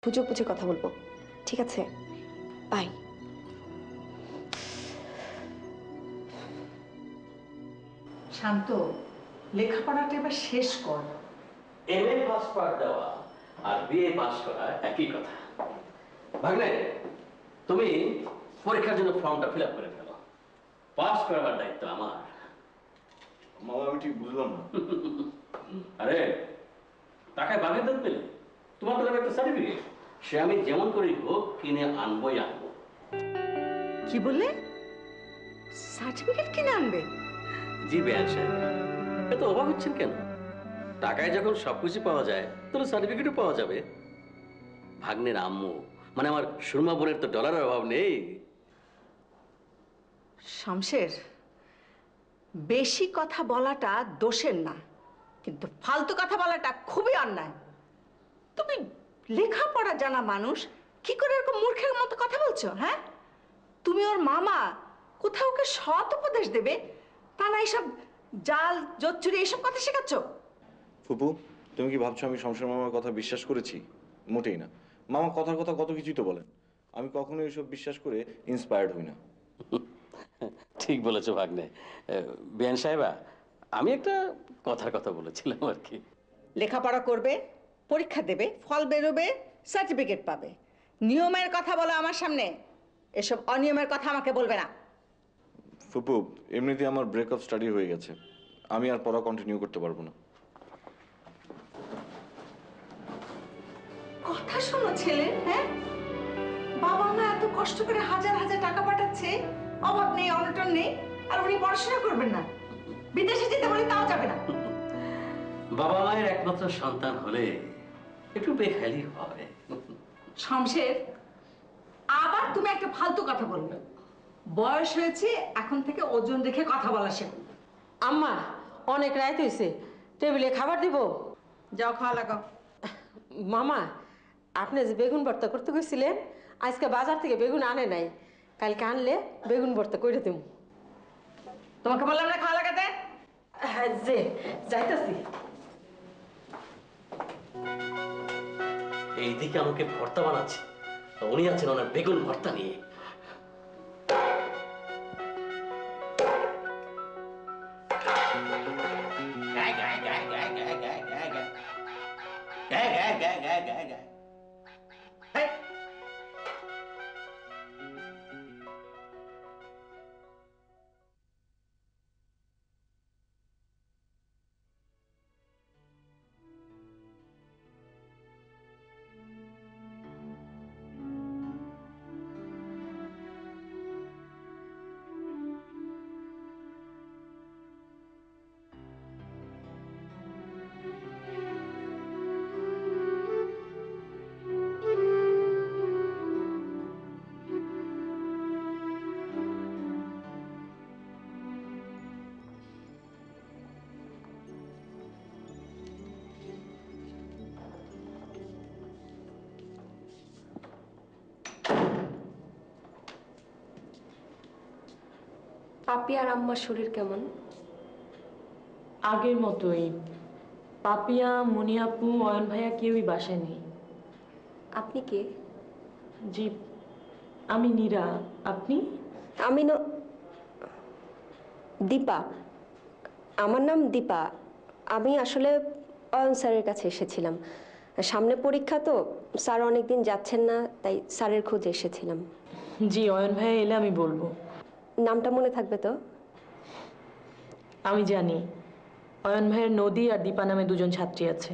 বুঝে বুঝে কথা বলবো, ঠিক আছে? বাই। শান্ত, লেখাপড়াটা এবার শেষ কর। এমএ পাস পার দেওয়া আর বিএ পাস করা একই কথা। ভাগ্নে, তুমি পরীক্ষার জন্য ফর্মটা ফিল আপ করে ফেলো। পাস করাবার দায়িত্ব আমার। মামা আমি ঠিক বুঝলাম না। আরে টাকায় বাঘের দাঁত পেলে? তোমার তো একটা সার্টিফিকেট, সে আমি যেমন করি হোক কিনে আনবোই আনবো। কি বললে? সার্টিফিকেট কিনে আনবে? জি বেয়ান সাহেব, এত অবাক হচ্ছেন কেন? টাকায় যখন সবকিছু পাওয়া যায় তাহলে সার্টিফিকেটও পাওয়া যাবে। ভাগ্নের আম্মু মানে আমার সুরমা বোনের তো ডলারের অভাব নেই। শমশের, বেশি কথা বলাটা দোষের না, কিন্তু ফালতু কথা বলাটা খুবই অন্যায়। তুমি লেখাপড়া জানা মানুষ, কি করে এরকম মূর্খের মতো কথা বলছো? হ্যাঁ, তুমি ওর মামা, কোথাও ওকে সৎ উপদেশ দেবে, তা না এইসব জাল জোচ্চুরি এইসব কথা শেখাচ্ছ? ফুপু, তুমি কি ভাবছো আমি শমশের মামার কথা বিশ্বাস করেছি? মোটেই না। মামা কথার কথা কত কিছুই তো বলেন। আমি কখনো এসব বিশ্বাস করে ইন্সপায়ার্ড হই না। ঠিক বলেছো ভাগ্নে। বেয়ান সাহেবা, আমি একটা কথার কথা বলেছিলাম আর কি। লেখাপড়া করবে, পরীক্ষা দেবে, ফল বেরোবে, সার্টিফিকেট পাবে। নিয়মের কথা বলো আমার সামনে, এসব অনিয়মের কথা আমাকে বলবে না। ফুপু, এমনিতেই আমার ব্রেক অফ স্টাডি হয়ে গেছে, আমি আর পড়া কন্টিনিউ করতে পারবো না। কথা শোনো ছেলে, হ্যাঁ? বাবা মা এত কষ্ট করে হাজার হাজার টাকা পাঠাচ্ছে, অভাব নেই অনটন নেই, আর উনি পড়াশোনা করবেন না, বিদেশে যেতে বলে তাও যাবে না। বাবা মায়ের একমাত্র সন্তান হলে একটু বেখালি হবে। শমশের, আবার তুমি একটা ফালতু কথা বলবে। বয়স হয়েছে, এখন থেকে ওজন রেখে কথা বলা শেখো। আম্মা, অনেক রাত হয়েছে, টেবিলে খাবার দিব। যাও, খাওয়া লাগাও। মামা, আপনি যে বেগুন ভর্তা করতে গেছিলেন, আজকে বাজার থেকে বেগুন আনে নাই, কালকে আনলে বেগুন ভর্তা করে দেব। তোমাকে বললাম না খাওয়া লাগাতে? হ্যাঁ, যে যাইতাছি। এইদিকে আমাকে ভর্তা বানাচ্ছে, উনি আছেন ওনার বেগুন ভর্তা নিয়ে। পাপি আর আম্মার শরীর কেমন? আগের মতোই। পাপিয়া, মনিয়াপু, অয়ন ভাইয়া কেউই বাসায় নেই। আপনি কে? জি, আমি নীরা। আপনি? আমি দীপা। আমার নাম দীপা। আমি আসলে অয়ন স্যারের কাছে এসেছিলাম। সামনে পরীক্ষা তো, স্যার অনেকদিন যাচ্ছেন না, তাই স্যারের খোঁজে এসেছিলাম। জি, অয়ন ভাইয়া এলে আমি বলবো। নামটা মনে থাকবে তো? আমি জানি অয়ন ভাইয়ের নদী আর দীপা নামে দুজন ছাত্রী আছে।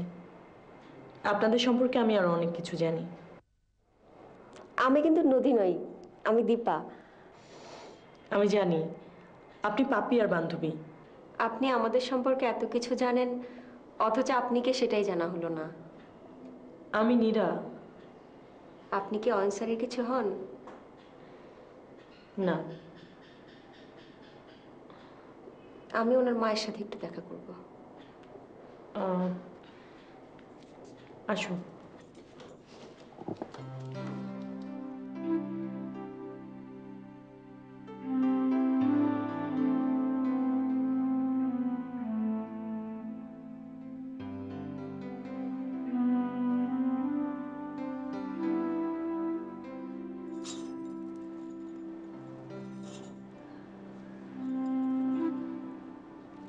আপনাদের সম্পর্কে আমি আরো অনেক কিছু জানি। আমি কিন্তু নদী নই, আমি দীপা। আমি জানি আপনি পাপি আর বান্ধবী। আপনি আমাদের সম্পর্কে এত কিছু জানেন, অথচ আপনি কে সেটাই জানা হলো না। আমি নীরা। আপনি কি অয়ন স্যারের কিছু হন? না। আমি ওনার মায়ের সাথে একটু দেখা করব। আসুন।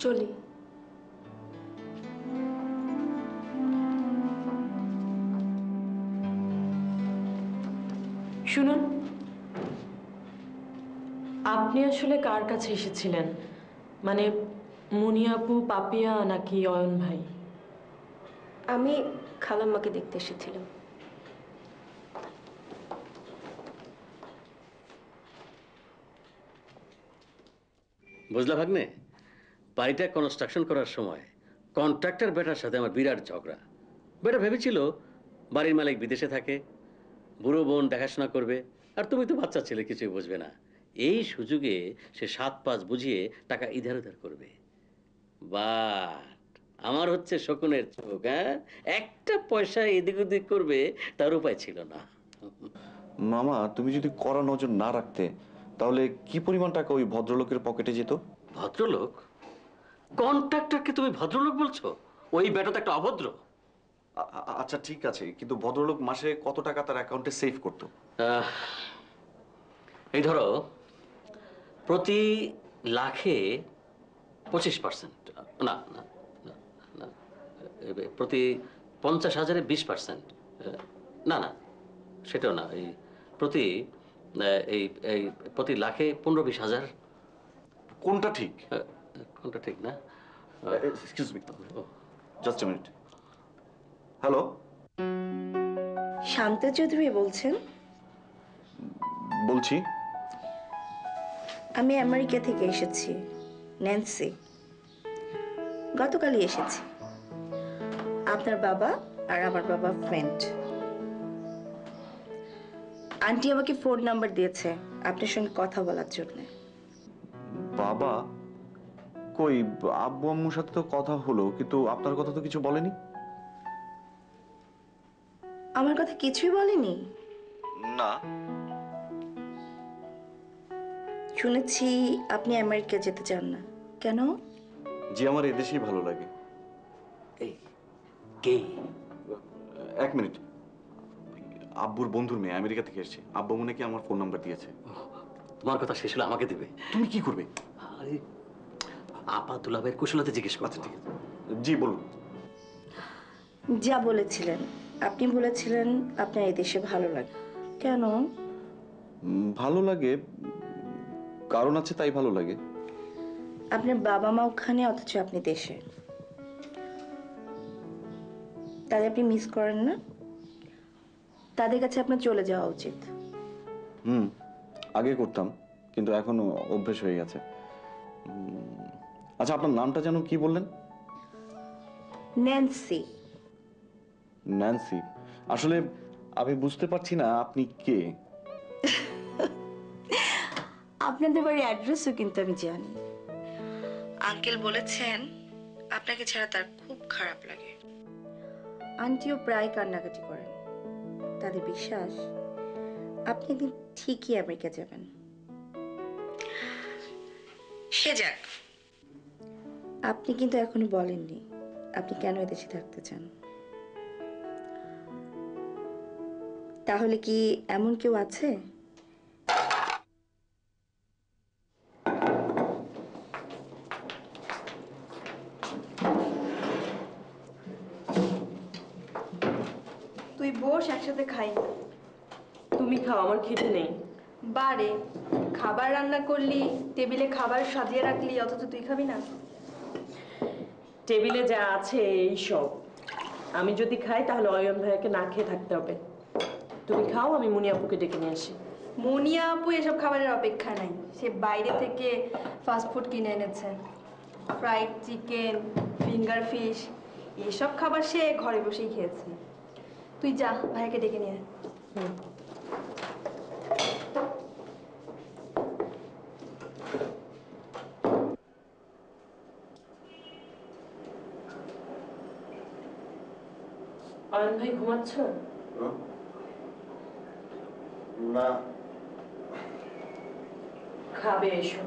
চলি। শুনুন, আপনি আসলে কার কাছে এসেছিলেন? মানে মুনিয়াপু, পাপিয়া নাকি অয়ন ভাই? আমি খালাম্মাকে দেখতে এসেছিলাম। বুঝলা ভাগ্নে, বাড়িটা কনস্ট্রাকশন করার সময় কন্ট্রাক্টর বেটার সাথে আমার বিরাট ঝগড়া। বেটা ভেবেছিল বাড়ির মালিক বিদেশে থাকে, বুড়ো বোন দেখাশোনা করবে, আর তুমি তো বাচ্চা ছেলে, কিছুই বুঝবে না। এই সুযোগে সে 7-5 বুঝিয়ে টাকা ইধার উধার করবে। বাট আমার হচ্ছে শকুনের চোখ, হ্যাঁ, একটা পয়সা এদিক ওদিক করবে তার উপায় ছিল না। মামা, তুমি যদি কড়া নজর না রাখতে তাহলে কি পরিমাণ টাকা ওই ভদ্রলোকের পকেটে যেত? ভদ্রলোক? কন্ট্রাক্টরকে তুমি ভদ্রলোক বলছো? ওই বেটা তো একটা অভদ্র। আচ্ছা ঠিক আছে, কিন্তু ভদ্রলোক মাসে কত টাকা তার অ্যাকাউন্টে সেভ করতো? এই ধরো, প্রতি লাখে 25%, না না না না, প্রতি 50,000-এ 20%, না না সেটাও না, এই প্রতি এই এই প্রতি লাখে 15-20 হাজার। কোনটা ঠিক? কোনটা ঠিক না? Excuse me, just a minute. Hello, Shanta Chowdhury বলছেন? বলছি। আমি আমেরিকা থেকে এসেছি, ন্যান্সি। গতকালই এসেছি। আপনার বাবা আর আমার বাবা ফ্রেন্ড। আন্টি আমাকে ফোন নাম্বার দিয়েছে আপনার সঙ্গে কথা বলার জন্য। বাবা কই? আব্বু আম্মুর সাথে তো কথা হলো, কিন্তু আপনার কথা তো কিছু বলেনি। আমার কথা কিছুই বলেনি? না। শুনেছি আপনি আমেরিকা যেতে চান না, কেন? জি, আমার এদেশেই ভালো লাগে। এই কে? এক মিনিট, আব্বুর বন্ধুর মেয়ে আমেরিকা থেকে এসেছে। আব্বু মনে কি আমার ফোন নাম্বার দিয়েছে। তোমার কথা শেষ হলে আমাকে দেবে। তুমি কি করবে? আরে আপা দুলাভাইয়ের কুশলতে জিজ্ঞেস করতে। ঠিক আছে, জি বলুন। যা বলেছিলেন, আপনি বলেছিলেন আপনার এই দেশে ভালো লাগে, কেন? ভালো লাগে, কারণ আছে তাই ভালো লাগে। আপনার বাবা মা ওখানে, অথচ আপনি দেশে, তাদের আপনি মিস করেন না? তাদের কাছে আপনার চলে যাওয়া উচিত। আগে করতাম, কিন্তু এখন অভ্যেস হয়ে গেছে। আচ্ছা, আপনার নামটা যেন কি বললেন? ন্যান্সি। ন্যান্সি? আসলে আমি বুঝতে পারছি না আপনি কে। আপনাদের বাড়ির অ্যাড্রেসও কিন্তু আমি জানি। আঙ্কেল বলেছেন আপনাকে ছাড়া তার খুব খারাপ লাগে। আন্টিও প্রায় কান্নাকাটি করেন। তাদের বিশ্বাস আপনি একদিন ঠিকই আমেরিকা যাবেন। সে যাক, আপনি কিন্তু এখনো বলেননি আপনি কেন এদেশে থাকতে চান। তাহলে কি এমন কেউ আছে? তুই বস, একসাথে খাই। তুমি খাও, আমার খেতে নেই। বারে খাবার রান্না করলি, টেবিলে খাবার সাজিয়ে রাখলি, অথচ তুই খাবি না? টেবিলে যা আছে এই সব। আমি যদি খাই তাহলে অয়ন ভাইয়াকে না খেয়ে থাকতে হবে। তুমি খাও, আমি মুনিয়াপুকে ডেকে নিয়ে আসি। মুনিয়া আপু এসব খাবারের অপেক্ষা নাই। সে বাইরে থেকে ফাস্টফুড কিনে এনেছে, ফ্রাইড চিকেন, ফিঙ্গার ফিশ, এসব খাবার সে ঘরে বসেই খেয়েছে। তুই যা, ভাইয়াকে ডেকে নিয়ে আয়। অয়ন ভাই ঘুমাচ্ছ? না। খাবে, এসো।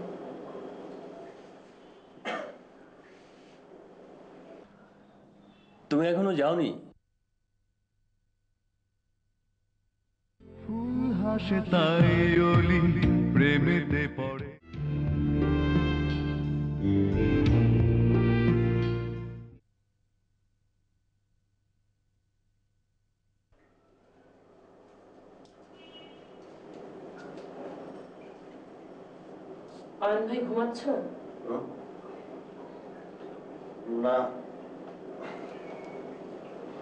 তুমি এখনো যাওনি? ফুল হাসে তাই অলি প্রেমেতে পড়ে। অয়ন ভাই ঘুমাচ্ছ? না,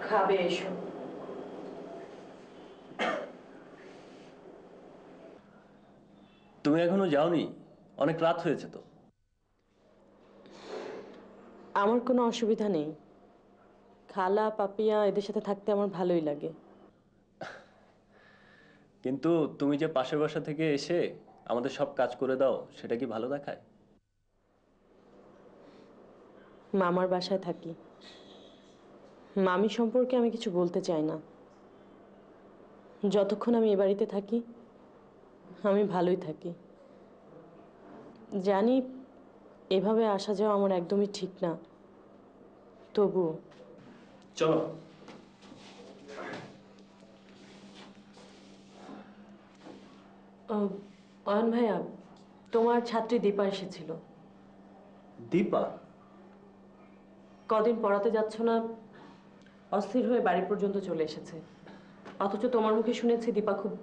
খাবে এসো। তুমি এখনো যাওনি? অনেক রাত হয়েছে তো। আমার কোনো অসুবিধা নেই, খালা পাপিয়া এদের সাথে থাকতে আমার ভালোই লাগে। কিন্তু তুমি যে পাশের বাসা থেকে এসে আমাদের সব কাজ করে দাও, সেটা কি ভালো দেখায়? মামার বাসায় থাকি, মামি সম্পর্কে আমি কিছু বলতে চাই না। যতক্ষণ আমি এ বাড়িতে থাকি আমি ভালোই থাকি। জানি এভাবে আসা যাওয়া আমার একদমই ঠিক না, তবু চলো। অয়ন ভাইয়া, তোমার ছাত্রী দীপা এসেছিল। দীপা? কদিন পড়াতে যাচ্ছ না, অস্থির হয়ে বাড়ি পর্যন্ত চলে এসেছে। অথচ তোমার মুখে শুনেছি দীপা খুব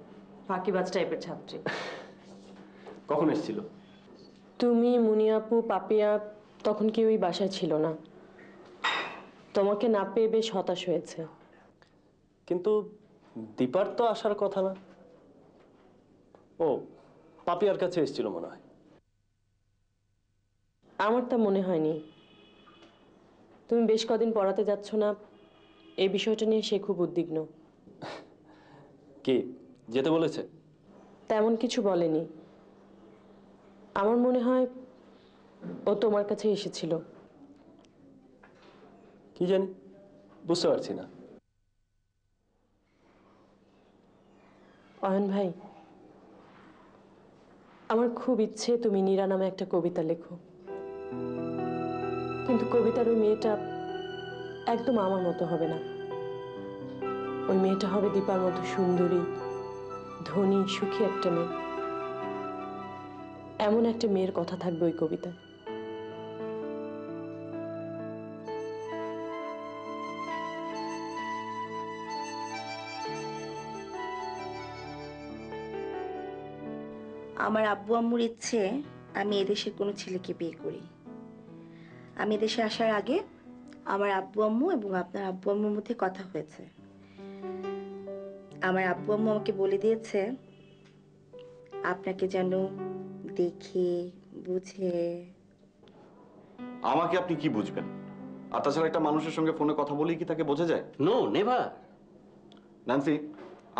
ফাঁকিবাজ টাইপের ছাত্রী। কখন এসেছিল? তুমি, মুনিয়াপু, পাপিয়া তখন কেউই বাসায় ছিল না। তোমাকে না পেয়ে বেশ হতাশ হয়েছে। কিন্তু দীপার তো আসার কথা না। ও পাপিয়ার কাছে এসেছিল মনে হয়। আমার তা মনে হয়নি। তুমি বেশ কদিন পড়াতে যাচ্ছ না, এই বিষয়টা নিয়ে সে খুব উদ্বিগ্ন। কি যেতে বলেছে? তেমন কিছু বলেনি। আমার মনে হয় ও তোমার কাছে এসেছিল। কি জানি, বুঝতে পারছি না। অয়ন ভাই, আমার খুব ইচ্ছে তুমি নীরা নামে একটা কবিতা লেখো, কিন্তু কবিতার ওই মেয়েটা একদম আমার মতো হবে না। ওই মেয়েটা হবে দীপার মতো সুন্দরী, ধনী, সুখী একটা মেয়ে। এমন একটা মেয়ের কথা থাকবে ওই কবিতায়। আমার আব্বু আম্মুর ইচ্ছে আমি এদেশের কোনো ছেলেকে বিয়ে করি। আমি এদেশে আসার আগে আমার আব্বু আম্মু এবং আপনার আব্বু আম্মুর মধ্যে কথা হয়েছে। আমার আব্বু আম্মু আমাকে বলে দিয়েছে আপনাকে যেন দেখে বুঝে। আমাকে আপনি কি বুঝবেন? আর তাছাড়া একটা মানুষের সঙ্গে ফোনে কথা বলেই কি তাকে বোঝা যায়? No, never. ন্যান্সি,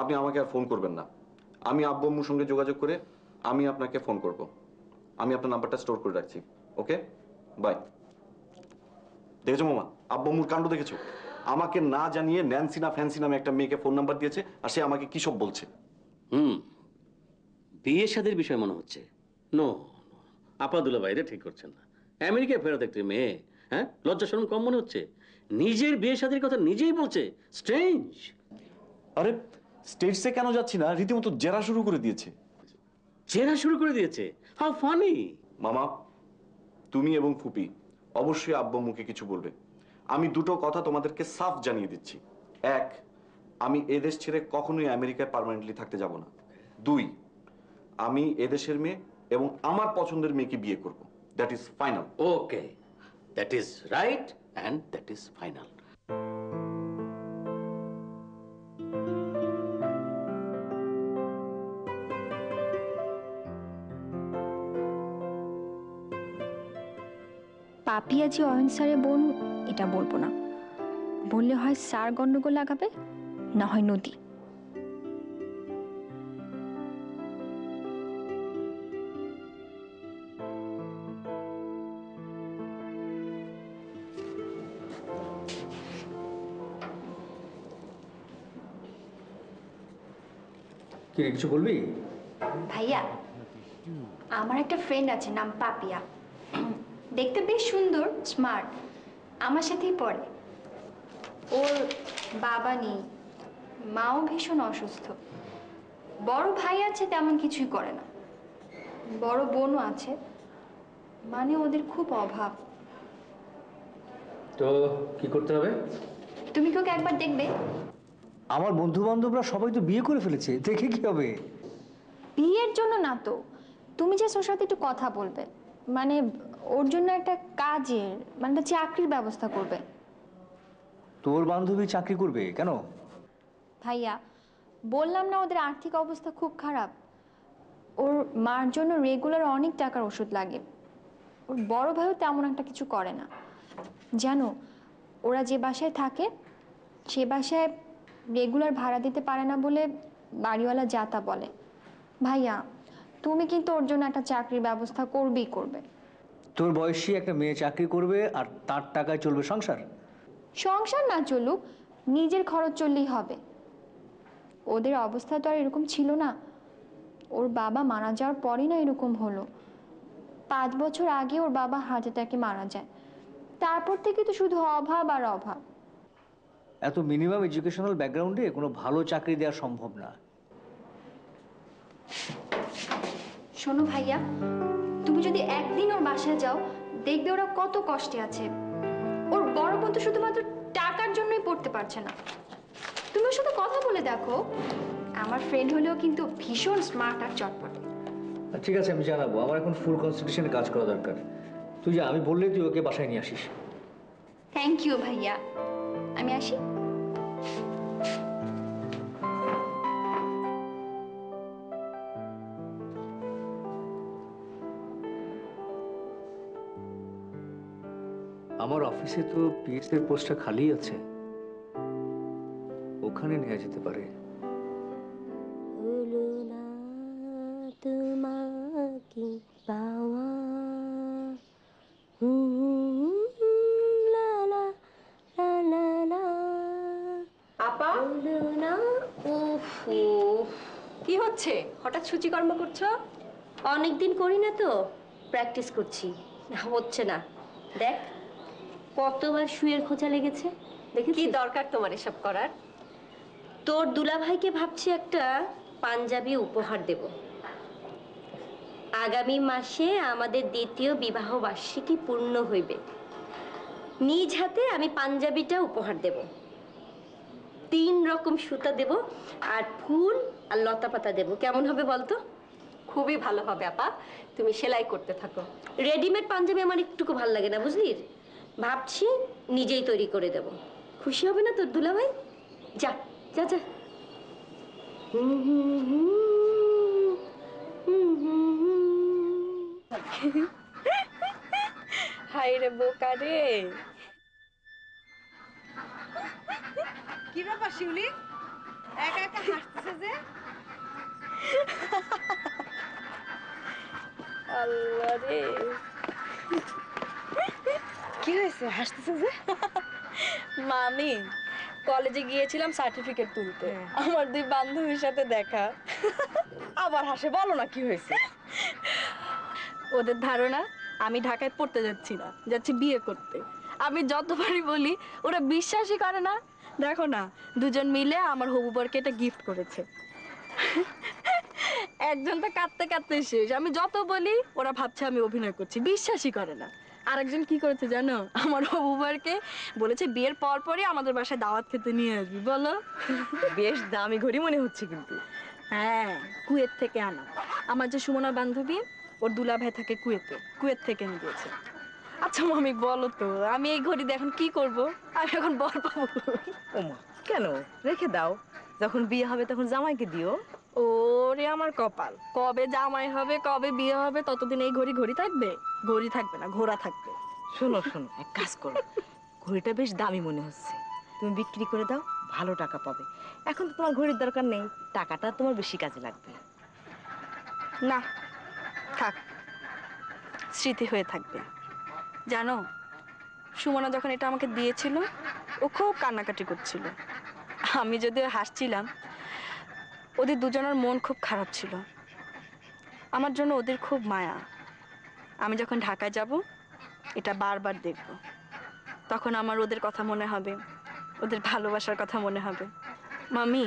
আপনি আমাকে আর ফোন করবেন না। আমি আব্বু আম্মুর সঙ্গে যোগাযোগ করে আমি আপনাকে ফোন করব। আমি আপনার নাম্বারটা স্টোর করে রাখছি। ওকে, বাই। দেখেছো মামা, আব্বু আম্মুর কাণ্ড দেখেছো? আমাকে না জানিয়ে ন্যান্সি না ফ্যান্সি নামে একটা মেয়েকে ফোন নাম্বার দিয়েছে, আর সে আমাকে কি সব বলছে। বিয়ে শাদীর বিষয় মনে হচ্ছে। নো, আপাদুল্লাহ বাইরে ঠিক করছেন না। আমেরিকায় ফেরত একটি মেয়ে, হ্যাঁ, লজ্জা শরম কম মনে হচ্ছে? নিজের বিয়ে শাদীর কথা নিজেই বলছে। স্ট্রেঞ্জ। আরে স্টেজে কেন যাচ্ছি না, রীতিমতো জেরা শুরু করে দিয়েছে। জেরা শুরু করে দিয়েছে? How funny. মামা, তুমি এবং ফুপি অবশ্যই আব্বু আম্মুকে কিছু বলবে। আমি দুটো কথা তোমাদেরকে সাফ জানিয়ে দিচ্ছি। এক, আমি এদেশ ছেড়ে কখনোই আমেরিকায় পার্মানেন্টলি থাকতে যাব না। দুই, আমি এদেশের মেয়ে এবং আমার পছন্দের মেয়েকে বিয়ে করব। That is final. Okay, that is right and that is final. Papiya যে অয়ন স্যারের বোন এটা বলবো না, বললে হয় স্যার গন্ডগোল লাগাবে, না হয় নদী। কি কিছু বলবি? ভাইয়া, আমার একটা ফ্রেন্ড আছে, নাম পাপিয়া। দেখতে বেশ সুন্দর, স্মার্ট, আমার সাথেই পড়ে। ওর বাবা নেই, মাও ভীষণ অসুস্থ। বড় ভাই আছে, তেমন কিছুই করে না। বড় বোনও আছে, মানে ওদের খুব অভাব। তো কি করতে হবে? তুমি কি ওকে একবার দেখবে? আমার বন্ধু বান্ধবরা সবাই তো বিয়ে করে ফেলেছে, দেখে কি হবে? বিয়ের জন্য না তো, তুমি যে ওর সাথে একটু কথা বলবে, মানে ওর জন্য একটা কাজের মানে একটা চাকরির ব্যবস্থা করবে। তোর বান্ধবী চাকরি করবে কেন? ভাইয়া, বললাম না ওদের আর্থিক অবস্থা খুব খারাপ। ওর মার জন্য রেগুলার অনেক টাকার ওষুধ লাগে। ওর বড় ভাইও তেমন একটা কিছু করে না। জানো, ওরা যে বাসায় থাকে সে বাসায় রেগুলার ভাড়া দিতে পারে না বলে বাড়িওয়ালা যা তা বলে। ভাইয়া, তুমি কিন্তু ওর জন্য একটা চাকরির ব্যবস্থা করবেই করবে। তোর বয়সী একটা মেয়ে চাকরি করবে আর তার টাকায় চলবে সংসার? সংসার না চলুক, নিজের খরচ চললেই হবে। ওদের অবস্থা তো আর এরকম ছিল না। ওর বাবা মারা যাওয়ার পরই না এরকম হলো। 5 বছর আগে ওর বাবা হার্ট অ্যাটাকে মারা যায়। তারপর থেকে তো শুধু অভাব আর অভাব। এত মিনিমাম এডুকেশনাল ব্যাকগ্রাউন্ডে কোনো ভালো চাকরি দেওয়া সম্ভব না। শোনো ভাইয়া, তুমি যদি একদিন ওর বাসায় যাও দেখবে ওরা কত কষ্টে আছে। ওর বড় বোন তো শুধুমাত্র টাকার জন্যই পড়তে পারছে না। তুমি ওর সাথে কথা বলে দেখো। আমার ফ্রেন্ড হলেও কিন্তু ভীষণ স্মার্ট আর চটপটে। ঠিক আছে, আমি জানাবো। আমার এখন ফুল কনসেন্ট্রেশনে কাজ করা দরকার। তুই যা, আমি বললে তুই ওকে বাসায় নিয়ে আসিস। থ্যাংক ইউ ভাইয়া, আমি আসি। আমার অফিসে তো পিএস এর পোস্টটা খালি আছে, ওখানে নেওয়া যেতে পারে। তোমাকে পাওয়া আপা, কি হচ্ছে? হঠাৎ সূচিকর্ম করছো? অনেকদিন করি না তো, প্র্যাকটিস করছি। হচ্ছে না, দেখ কতবার শুয়ের খোঁচা লেগেছে। দেখি কি দরকার তোমার এসব করার? তোর দুলাভাইকে ভাবছি একটা পাঞ্জাবি উপহার দেব। আগামী মাসে আমাদের দ্বিতীয় বিবাহ বার্ষিকী পূর্ণ হইবে। নিজ হাতে আমি পাঞ্জাবিটা উপহার দেব। 3 রকম সুতা দেব আর ফুল আর লতা পাতা দেব। কেমন হবে বলতো? খুবই ভালো হবে আপা, তুমি সেলাই করতে থাকো। রেডিমেড পাঞ্জাবি আমার একটুকু ভালো লাগে না, বুঝলি? ভাবছি নিজেই তৈরি করে দেব। খুশি হবে না তোর দুলাভাই? যা যা যা। হাই রে বোকা রে। কি ব্যাপার শিউলি, একা একা হাসতেছে যে? আল্লাহ রে, কি হয়েছে হাসতেছে যে? মামি, কলেজে গিয়েছিলাম সার্টিফিকেট তুলতে, আমার 2 বান্ধবীর সাথে দেখা। আবার হাসে, বলো না কি হয়েছে? ওদের ধারণা আমি ঢাকায় পড়তে যাচ্ছি না, যাচ্ছি বিয়ে করতে। আমি যতবারই বলি ওরা বিশ্বাসই করে না। দেখো না, দুজন মিলে আমার হবু বরকে এটা গিফট করেছে। একজন তো কাঁদতে কাঁদতে শেষ। আমি যত বলি ওরা ভাবছে আমি অভিনয় করছি, বিশ্বাসই করে না। আরেকজন কি করেছে জানো? আমার হবু বরকে বলেছে বিয়ের পর পরই আমাদের বাসায় দাওয়াত খেতে নিয়ে আসবি। বলো, বেশ দামি ঘড়ি মনে হচ্ছে কিন্তু। হ্যাঁ, কুয়েত থেকে আনা। আমার যে সুমনা বান্ধবী, ওর দুলাভাই থাকে কুয়েতে, কুয়েত থেকে এনে দিয়েছে। আচ্ছা মামি বলো তো, আমি এই ঘড়ি দিয়ে এখন কি করব? আমি এখন বর পাবো? ওমা, কেন? রেখে দাও, যখন বিয়ে হবে তখন জামাইকে দিও। ওরে আমার কপাল, কবে জামাই হবে কবে বিয়ে হবে ততদিন এই ঘড়ি ঘড়ি থাকবে? ঘড়ি থাকবে না, ঘোড়া থাকবে। শোনো শোনো, এক কাজ করো, ঘড়িটা বেশ দামি মনে হচ্ছে, তুমি বিক্রি করে দাও, ভালো টাকা পাবে। এখন তো তোমার ঘড়ির দরকার নেই, টাকাটা তোমার বেশি কাজে লাগবে। না থাক, স্মৃতি হয়ে থাকবে। জানো, সুমনা যখন এটা আমাকে দিয়েছিল ও খুব কান্নাকাটি করছিল। আমি যদিও হাসছিলাম, ওদের দুজনের মন খুব খারাপ ছিল। আমার জন্য ওদের খুব মায়া। আমি যখন ঢাকায় যাব এটা বারবার দেখব, তখন আমার ওদের কথা মনে হবে, ওদের ভালোবাসার কথা মনে হবে। মামি,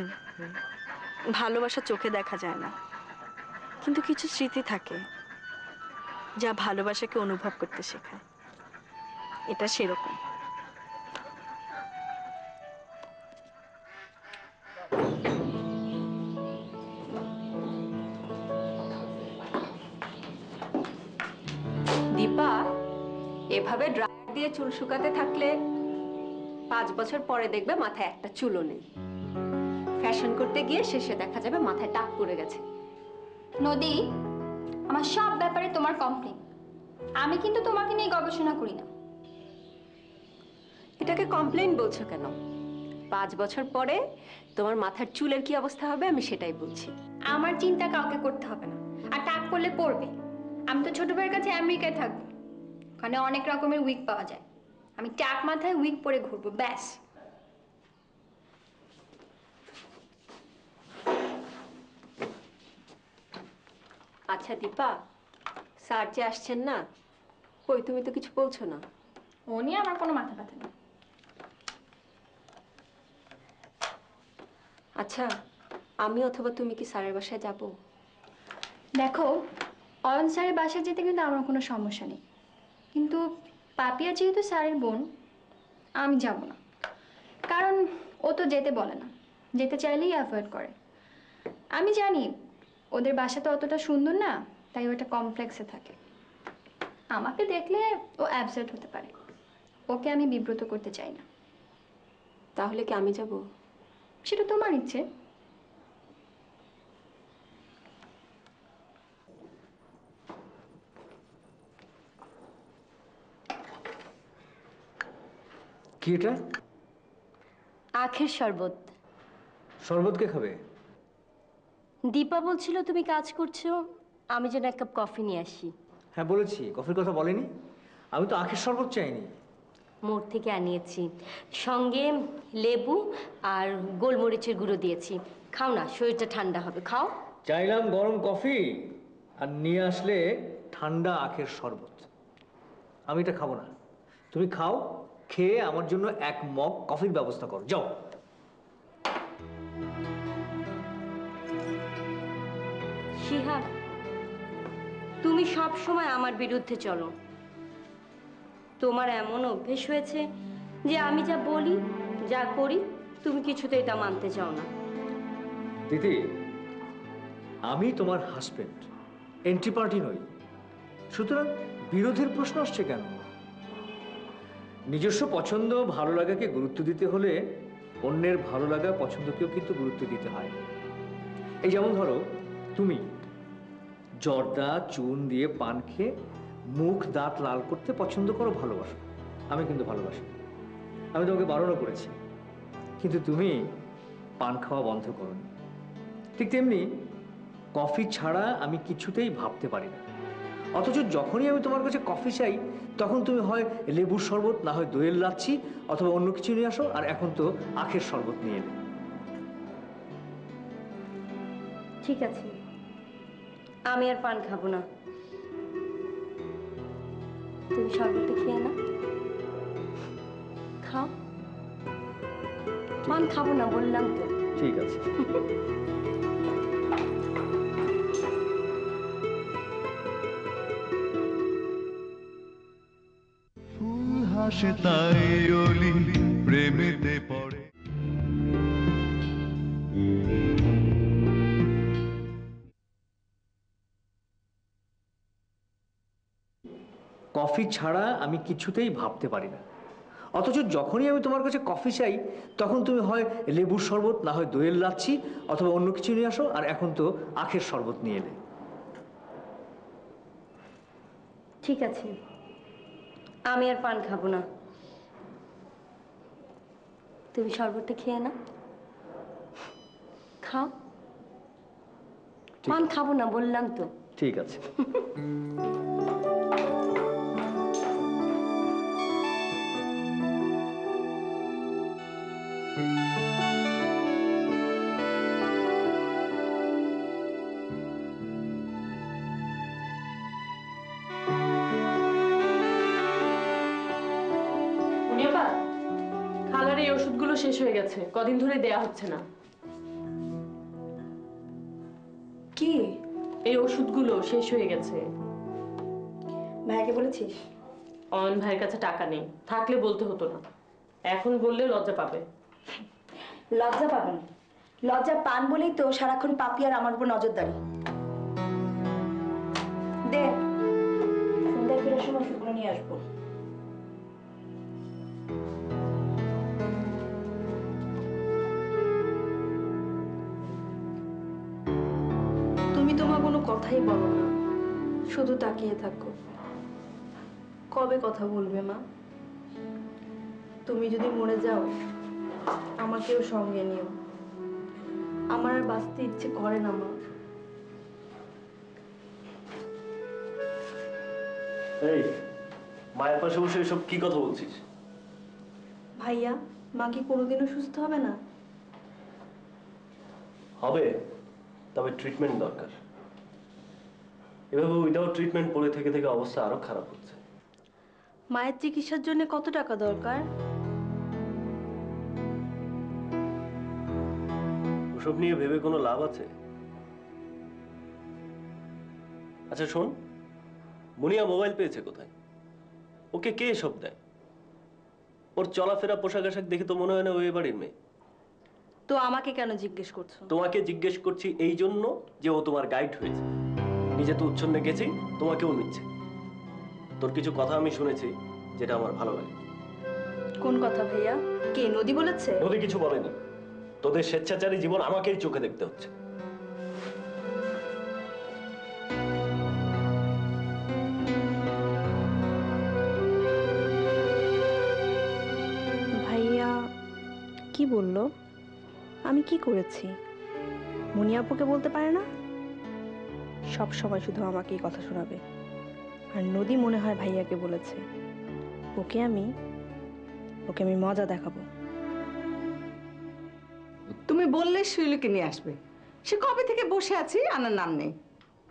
ভালোবাসা চোখে দেখা যায় না, কিন্তু কিছু স্মৃতি থাকে যা ভালোবাসাকে অনুভব করতে শেখায়। এটা সেরকম। এভাবে ড্রায়ার দিয়ে চুল শুকাতে থাকলে 5 বছর পরে দেখবে মাথায় একটা চুলও নেই। ফ্যাশন করতে গিয়ে শেষে দেখা যাবে মাথায় টাক পড়ে গেছে। নদী, আমার সব ব্যাপারে তোমার কমপ্লেন। আমি কিন্তু তোমাকে নিয়ে গবেষণা করি না। এটাকে কমপ্লেইন বলছো কেন? 5 বছর পরে তোমার মাথার চুলের কি অবস্থা হবে আমি সেটাই বলছি। আমার চিন্তা কাউকে করতে হবে না। আর টাক পড়লে পড়বে। আমি তো ছোট ভাইয়ের কাছে আমেরিকায় থাকবো, ওখানে অনেক রকমের উইগ পাওয়া যায়। আমি টাক মাথায় উইগ পরে ঘুরবো, ব্যাস। আচ্ছা দীপা, স্যার যে আসছেন না, কই তুমি তো কিছু বলছো না। ও নিয়ে আমার কোনো মাথা ব্যথা নেই। আচ্ছা, আমি অথবা তুমি কি স্যারের বাসায় যাব? দেখো, অয়ন স্যারের বাসায় যেতে কিন্তু আমার কোনো সমস্যা নেই, কিন্তু পাপিয়া যেহেতু স্যারের বোন, আমি যাব না। কারণ ও তো যেতে বলে না, যেতে চাইলেই অ্যাভয়েড করে। আমি জানি ওদের বাসা তো অতটা সুন্দর না, তাই ওটা কমপ্লেক্সে থাকে। আমাকে দেখলে ও অ্যাবসেন্ট হতে পারে, ওকে আমি বিব্রত করতে চাই না। তাহলে কি আমি যাব? সেটা তোমার ইচ্ছে। কি এটা? আখের শরবত। শরবত কে খাবে? দীপা বলছিল তুমি কাজ করছো, আমি যেন এক কাপ কফি নিয়ে আসি। হ্যাঁ বলেছি, কফির কথা বলেনি। আমি তো আখের শরবত চাইনি। মোড় থেকে আনিয়েছি, সঙ্গে লেবু আর গোলমরিচের গুঁড়ো দিয়েছি। খাও না, শরীরটা ঠান্ডা হবে, খাও। চাইলাম গরম কফি, আর নিয়ে আসলে ঠান্ডা আখের শরবত। আমি এটা খাবো না। তুমি খাও, খেয়ে আমার জন্য 1 মগ কফির ব্যবস্থা করো, যাও। শিহাব, তুমি সব সময় আমার বিরুদ্ধে চলো। তোমার এমন অভ্যেস হয়েছে যে আমি যা বলি, যা করি, তুমি কিছুতেই তা মানতে চাও না। দিদি, আমি তোমার হাজবেন্ড, এন্ট্রি পার্টি নই। সুতরাং বিরোধের প্রশ্ন আসছে কেন? নিজস্ব পছন্দ ভালো লাগাকে গুরুত্ব দিতে হলে অন্যের ভালো লাগা পছন্দকেও কিন্তু গুরুত্ব দিতে হয়। এই যেমন ধরো, তুমি জর্দা চুন দিয়ে পান খেয়ে মুখ দাঁত লাল করতে পছন্দ করো, ভালোবাসো। আমি কিন্তু ভালোবাসি, আমি তোমাকে বারণও করেছি, কিন্তু তুমি পান খাওয়া বন্ধ করোনি। ঠিক তেমনি কফি ছাড়া আমি কিছুতেই ভাবতে পারি না। অথচ যখনই আমি তোমার কাছে কফি চাই, তখন তুমি হয় লেবুর শরবত, না হয় দইয়ের লাচ্ছি, অথবা অন্য কিছু নিয়ে আসো। আর এখন তো আখের শরবত নিয়ে এলে। ঠিক আছে, আমি আর পান খাবো না। তুমি শরবতটা খেয়ে না, খাও। পান খাবো না বললাম তো। ঠিক আছে। ফুল হাসে তাই অলি প্রেমেতে পড়ে। কফি ছাড়া আমি কিছুতেই ভাবতে পারি না। অথচ যখনই আমি তোমার কাছে কফি চাই, তখন তুমি হয় লেবুর শরবত, না হয় দইয়ের লাচ্ছি, অথবা অন্য কিছু নিয়ে আসো। আর এখন তো আখের শরবত নিয়ে এলে। ঠিক আছে, আমি আর পান খাবো না। তুমি শরবতটা খেয়ে না, খাও। পান খাবো না বললাম তো। ঠিক আছে। মুনিয়াপা, খালার এই ওষুধগুলো শেষ হয়ে গেছে, কদিন ধরে দেয়া হচ্ছে না। কি? এই ওষুধগুলো শেষ হয়ে গেছে। ভাইকে বলেছিস? অয়ন ভাইয়ের কাছে টাকা নেই, থাকলে বলতে হতো না। এখন বললে লজ্জা পাবে। লজ্জা পাবেন? লজ্জা পান বলেই তো সারাক্ষণ পাপি আর আমার উপর নজরদারি। দে, সন্ধ্যায় ফেরার সময় ওষুধগুলো নিয়ে আসবো। তো মা কোনো কথাই বলো না, শুধু তাকিয়ে থাকো। কবে কথা বলবে মা? তুমি যদি মরে যাও আমাকেও সঙ্গে নিও, আমার আর বাঁচতে ইচ্ছে করে না মা। এই মায়ের পাশে বসে এসব কি কথা বলছিস? ভাইয়া, মা কি কোনোদিনও সুস্থ হবে না? হবে, তবে ট্রিটমেন্ট দরকার। এভাবে উইদাউট ট্রিটমেন্ট পড়ে থেকে থেকে অবস্থা আরো খারাপ হচ্ছে। মায়ের চিকিৎসার জন্য কত টাকা দরকার? ওসব নিয়ে ভেবে কোনো লাভ আছে? আচ্ছা শোন, মুনিয়া মোবাইল পেয়েছে কোথায়? ওকে কে এসব দেয়? ওর চলাফেরা পোশাক আশাক দেখে তো মনে হয় না ওই বাড়ির মেয়ে। তো আমাকে কেন জিজ্ঞেস করছো? তোমাকে জিজ্ঞেস করছি এই জন্য যে ও তোমার গাইড হয়েছে। নিজে তো উচ্ছন্নে গেছি, তোমাকেও নিচ্ছে। তোর কিছু কথা আমি শুনেছি যেটা আমার ভালো লাগে। কোন কথা ভাইয়া? কে, নদী বলেছে? নদী কিছু বলেনি। তোদের স্বেচ্ছাচারী জীবন আমাকেই চোখে দেখতে হচ্ছে। ভাইয়া কি বললো? আমি কি করেছি? মুনিয়াপুকে বলতে পারে না? সব সময় শুধু আমাকেই কথা শোনাবে। আর নদী মনে হয় ভাইয়াকে বলেছে। ওকে আমি মজা দেখাবো। তুমি বললে শৈলকে নিয়ে আসবে। সে কবে থেকে বসে আছি, আনার নাম নেই।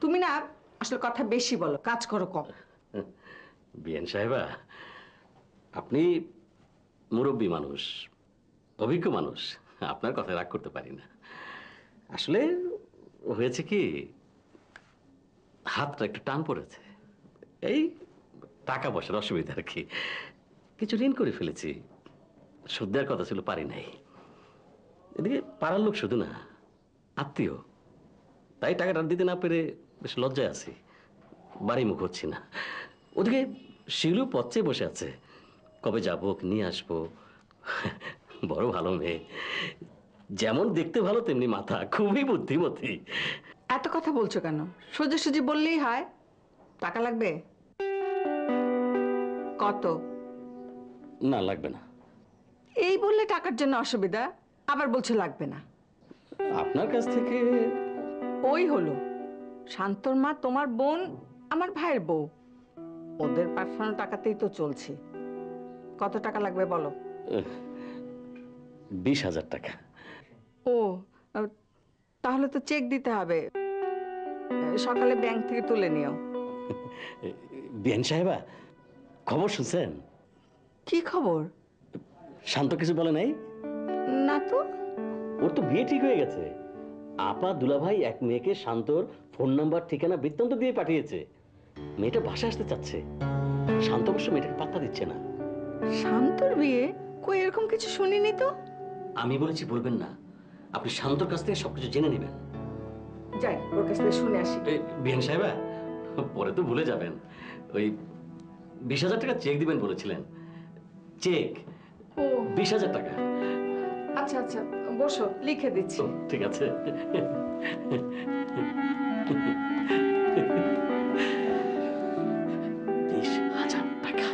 তুমি না আসলে কথা বেশি বলো, কাজ করো কম। বিএন সাহেবা, আপনি মুরব্বী মানুষ, অভিজ্ঞ মানুষ, আপনার কথা রাগ করতে পারি না। আসলে হয়েছে কি, হাতটা একটু টান পড়েছে, এই টাকা পয়সার অসুবিধা আর কি। কিছু ঋণ করে ফেলেছি, শোধ দেওয়ার কথা ছিল, পারি নাই। এদিকে পাড়ার লোক শুধু না, আত্মীয়, তাই টাকাটা দিতে না পেরে বেশ লজ্জায় আছি, বাড়ি মুখ হচ্ছি না। ওদিকে শিলু পথে বসে আছে, কবে যাবো, নিয়ে আসবো। বড় ভালো মেয়ে, যেমন দেখতে ভালো তেমনি মাথা, খুবই বুদ্ধিমতী। এত কথা বলছো কেন? সোজাসুজি বললেই হয়। টাকা লাগবে? কত? না, লাগবে না। এই বললে টাকার জন্য অসুবিধা, আবার বলছো লাগবে না। আপনার কাছ থেকে ওই হলো, শান্তর মা তোমার বোন, আমার ভাইয়ের বউ, ওদের পাঠানো টাকাতেই তো চলছে। কত টাকা লাগবে বলো? 20,000 টাকা। ও, তাহলে তো চেক দিতে হবে, সকালে ব্যাংক থেকে তুলে নিও। বিএন সাহেবা, খবর শুনছেন? কি খবর? শান্ত কিছু বলে নাই? না তো। ওর তো বিয়ে ঠিক হয়ে গেছে। আপা দুলাভাই এক মেয়েকে শান্তর ফোন নাম্বার ঠিকানা বৃত্তান্ত দিয়ে পাঠিয়েছে। মেয়েটা বাসা আসতে চাচ্ছে। শান্ত অবশ্য মেয়েটাকে পাত্তা দিচ্ছে না। শান্তর বিয়ে? কই, এরকম কিছু শুনিনি তো। আমি বলেছি বলবেন না, আপনি শান্তর কাছ থেকে সবকিছু জেনে নেবেন। যাই, ওর কাছ থেকে শুনে আসি। বিএন সাহেবা, পরে তো ভুলে যাবেন, ওই 20,000 টাকা চেক দিবেন বলেছিলেন। চেক 20,000 টাকা। আচ্ছা আচ্ছা, বসো, লিখে দিচ্ছি। ঠিক আছে। 20,000 টাকা।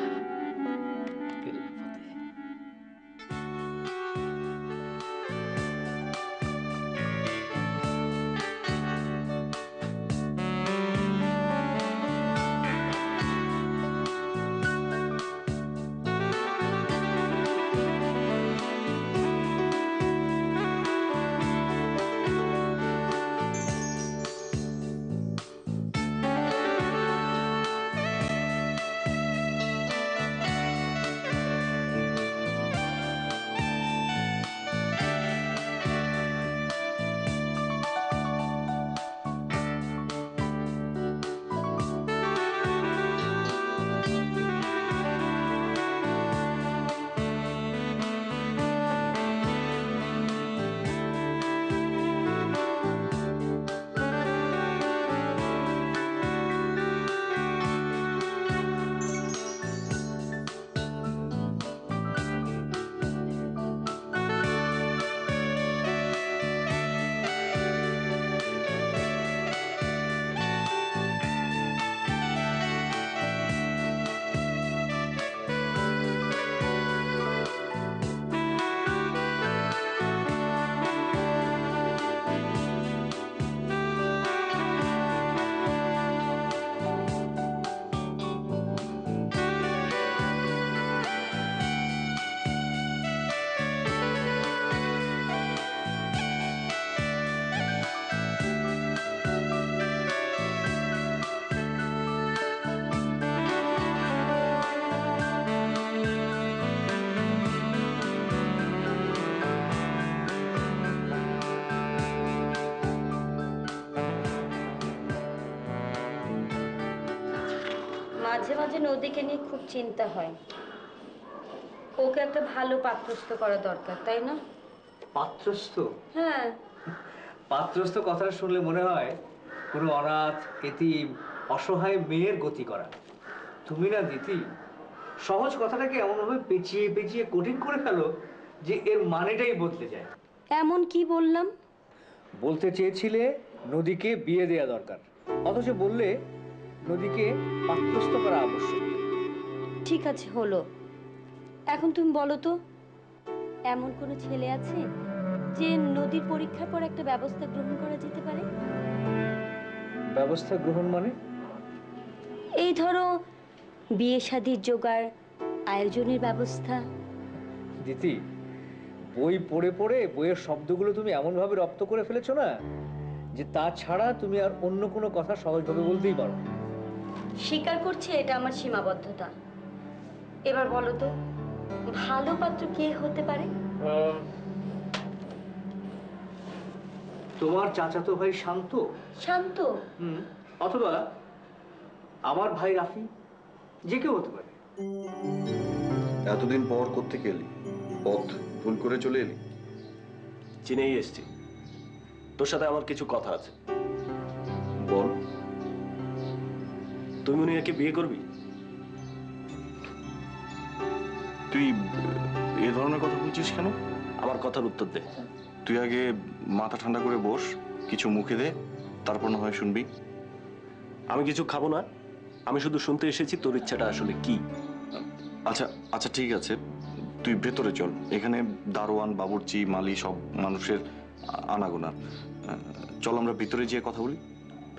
মাঝে মাঝে নদীকে নিয়ে খুব চিন্তা হয়। ওকে একটা ভালো পাত্রস্থ করা দরকার, তাই না? পাত্রস্থ? হ্যাঁ। পাত্রস্থ কথাটা শুনলে মনে হয় কোনো অনাথ এতিম অসহায় মেয়ের গতি করা। তুমি না দিতি সহজ কথাটাকে এমনভাবে পেঁচিয়ে পেঁচিয়ে কঠিন করে ফেলো যে এর মানেটাই বদলে যায়। এমন কি বললাম? বলতে চেয়েছিলে নদীকে বিয়ে দেয়া দরকার, অথচ বললে নদীকে পাত্রস্থ করা আবশ্যক। ঠিক আছে, হলো। এখন তুমি বলো তো, এমন কোনো ছেলে আছে যে নদীর পরীক্ষার পর একটা ব্যবস্থা গ্রহণ করা যেতে পারে? ব্যবস্থা গ্রহণ মানে? এই ধরো বিয়ে শাদীর জোগাড়, আয়োজনের ব্যবস্থা। দিতি, বই পড়ে পড়ে বইয়ের শব্দগুলো তুমি এমনভাবে রপ্ত করে ফেলেছো না যে তা ছাড়া তুমি আর অন্য কোনো কথা সহজভাবে বলতেই পারো না। স্বীকার করছি এটা আমার সীমাবদ্ধতা। এবার বলো তো, ভালো পাত্র কে হতে পারে? তোমার চাচাতো ভাই শান্ত। শান্ত? অথবা আমার ভাই রাফি, যে কেউ হতে পারে। এতদিন পর কোত্থেকে এলি? পথ ভুল করে চলে এলি? চিনেই এসছি। তোর সাথে আমার কিছু কথা আছে। বল। তুই মুনিয়াকে বিয়ে করবি? তুই এ ধরনের কথা বলছিস কেন? আমার কথার উত্তর দে। তুই আগে মাথা ঠান্ডা করে বস, কিছু মুখে দে, তারপর না হয় শুনবি। আমি কিছু খাবো না, আমি শুধু শুনতে এসেছি তোর ইচ্ছাটা আসলে কি। আচ্ছা আচ্ছা ঠিক আছে, তুই ভেতরে চল। এখানে দারোয়ান, বাবুর্চি, মালি সব মানুষের আনাগোনা। চল আমরা ভিতরে গিয়ে কথা বলি।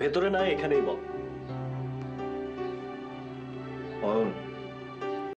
ভেতরে না, এখানেই বল। অয়ন,